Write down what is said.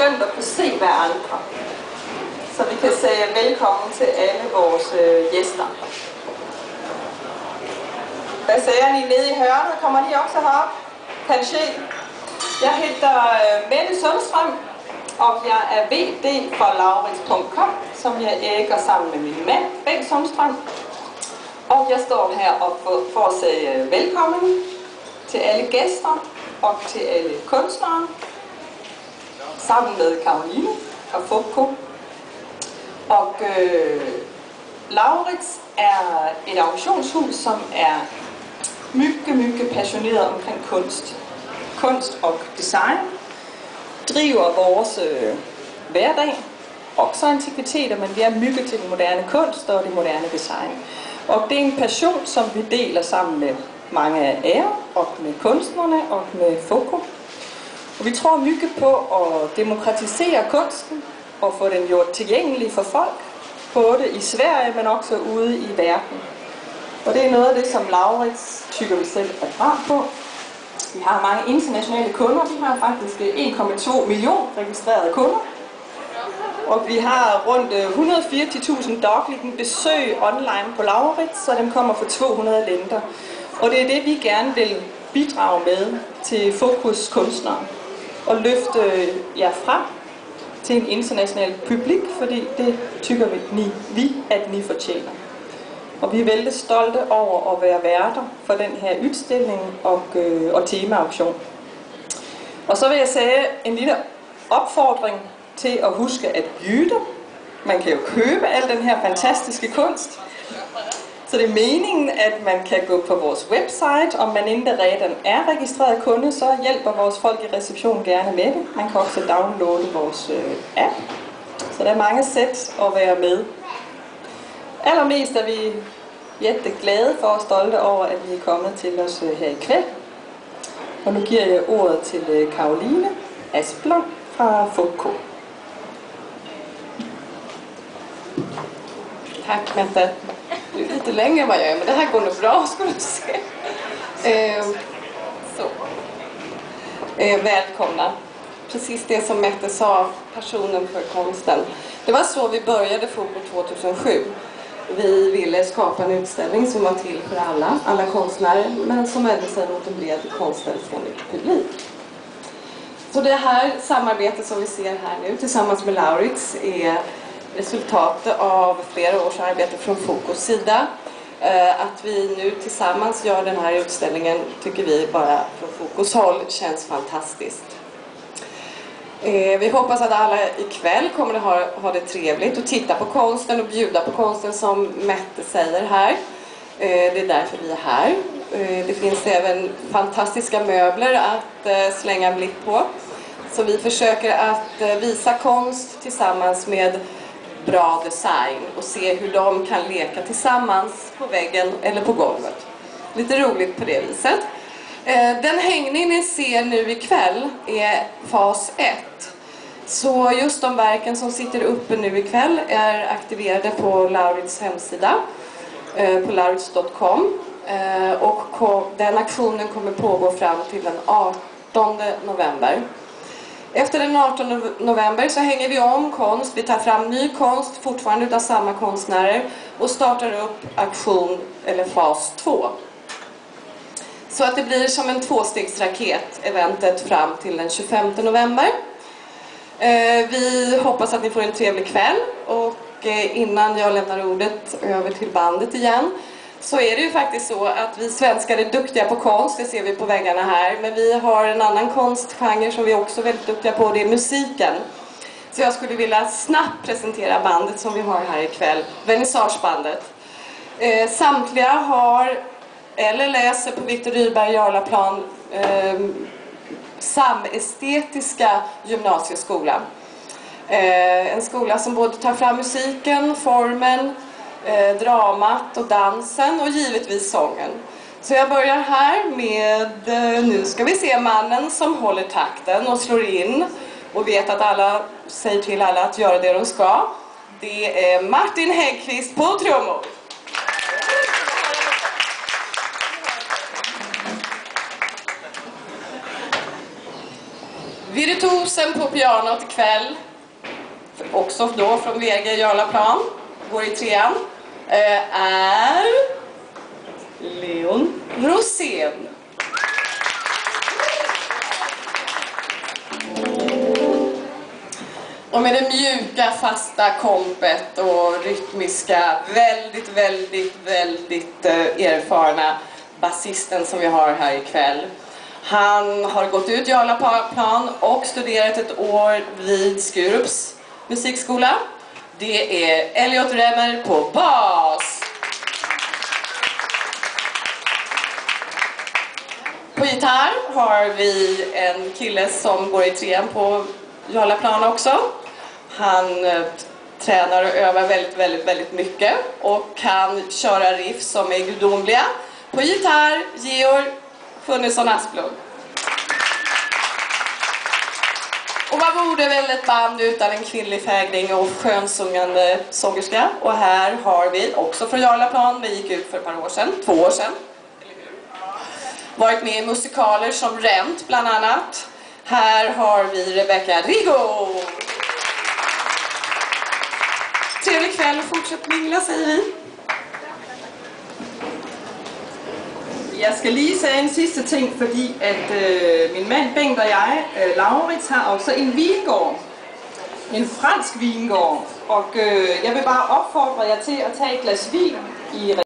skønt at kunne se hverandre. Så vi kan sige velkommen til alle vores gæster. Hvad siger I nede i hørnet? Kommer de også herop? Kanskje. Jeg hedder Mette Sundstrøm, og jeg er VD for Laurits.com, som jeg æger sammen med min mand, Bengt Sundstrøm. Og jeg står her for at sige velkommen til alle gæster og til alle kunstnere, sammen med Caroline og Foucault. Og Laurits er et auktionshus, som er mycket passioneret omkring kunst og design. Driver vores hverdag, også antikviteter, men vi er mycket til den moderne kunst og det moderne design. Og det er en passion, som vi deler sammen med mange af jer, og med kunstnerne og med Foucault. Og vi tror mycket på at demokratisere kunsten og få den gjort tilgængelig for folk, både i Sverige, men også ude i verden. Og det er noget af det, som Laurits tykker vi selv er bra på. Vi har mange internationale kunder. Vi har faktisk 1,2 millioner registrerede kunder. Og vi har rundt 180.000 daglige besøg online på Laurits, så dem kommer fra 200 lænder. Og det er det, vi gerne vil bidrage med til Foucaults kunstnere. Og løfte jer frem til en international publik, fordi det tykker vi at ni fortjener. Og vi er vældig stolte over at være værter for den her udstilling og tema-auktion. Og så vil jeg sige en lille opfordring til at huske at byde. Man kan jo købe al den her fantastiske kunst. Så det er meningen, at man kan gå på vores website, om man ikke redan er registreret kunde, så hjælper vores folk i receptionen gerne med det. Man kan også downloade vores app. Så der er mange sæt at være med. Allermest er vi glade for og stolte over, at vi er kommet til os her i kveld. Og nu giver jeg ordet til Caroline Asplund fra Foucault. Tack Mette. Det är lite längre än vad jag är, men det här går nog bra skulle du se. Välkomna. Precis det som Mette sa, passionen för konsten. Det var så vi började Foucault 2007. Vi ville skapa en utställning som var till för alla konstnärer, men som vände sig mot en bred konstälskande publik. Så det här samarbetet som vi ser här nu tillsammans med Laurits är resultatet av flera års arbete från Foucaults sida. Att vi nu tillsammans gör den här utställningen tycker vi bara från Foucaults håll känns fantastiskt. Vi hoppas att alla ikväll kommer att ha det trevligt och titta på konsten och bjuda på konsten som Mette säger här. Det är därför vi är här. Det finns även fantastiska möbler att slänga en blick på. Så vi försöker att visa konst tillsammans med bra design och se hur de kan leka tillsammans på väggen eller på golvet. Lite roligt på det viset. Den hängning ni ser nu ikväll är fas 1. Så just de verken som sitter uppe nu ikväll är aktiverade på Laurits hemsida, på laurits.com. Och den aktionen kommer pågå fram till den 18 november. Efter den 18 november så hänger vi om konst, vi tar fram ny konst, fortfarande av samma konstnärer, och startar upp aktion eller fas 2. Så att det blir som en tvåstegsraket, eventet fram till den 25 november. Vi hoppas att ni får en trevlig kväll, och innan jag lämnar ordet över till bandet igen så är det ju faktiskt så att vi svenskar är duktiga på konst, det ser vi på väggarna här. Men vi har en annan konstgenre som vi också är väldigt duktiga på, det är musiken. Så jag skulle vilja snabbt presentera bandet som vi har här ikväll, Vernissagebandet. Samtliga har eller läser på Viktor Rydberg Jarlaplan samestetiska gymnasieskola. En skola som både tar fram musiken, formen, dramat och dansen och givetvis sången. Så jag börjar här med, nu ska vi se, mannen som håller takten och slår in och vet att alla säger till alla att göra det de ska. Det är Martin Häggkvist på trummor. Virtuosen på pianot ikväll, också då från VG Jarlaplan, går i 3:an, är Leon Rosén. Och med det mjuka, fasta kompet och rytmiska, väldigt erfarna basisten som vi har här ikväll. Han har gått ut Jarlaplan och studerat ett år vid Skurups musikskola. Det är Elliot Remmer på bas. På gitarr har vi en kille som går i 3:an på Jarlaplan också. Han tränar och övar väldigt mycket och kan köra riff som är gudomliga. På gitarr, Georg Funnesson Asplund. Och vad vore väl ett band utan en kvinnlig fägring och skönsungande sångerska? Och här har vi också från Jarlaplan, vi gick ut för ett par år sedan, 2 år sedan. Varit med i musikaler som Rent bland annat. Här har vi Rebecca Rigo. Trevlig kväll och fortsätt mingla, säger vi. Jeg skal lige sige en sidste ting, fordi at min mand Bengt og jeg, Laurits, har også en vingård. En fransk vingård. Og jeg vil bare opfordre jer til at tage et glas vin i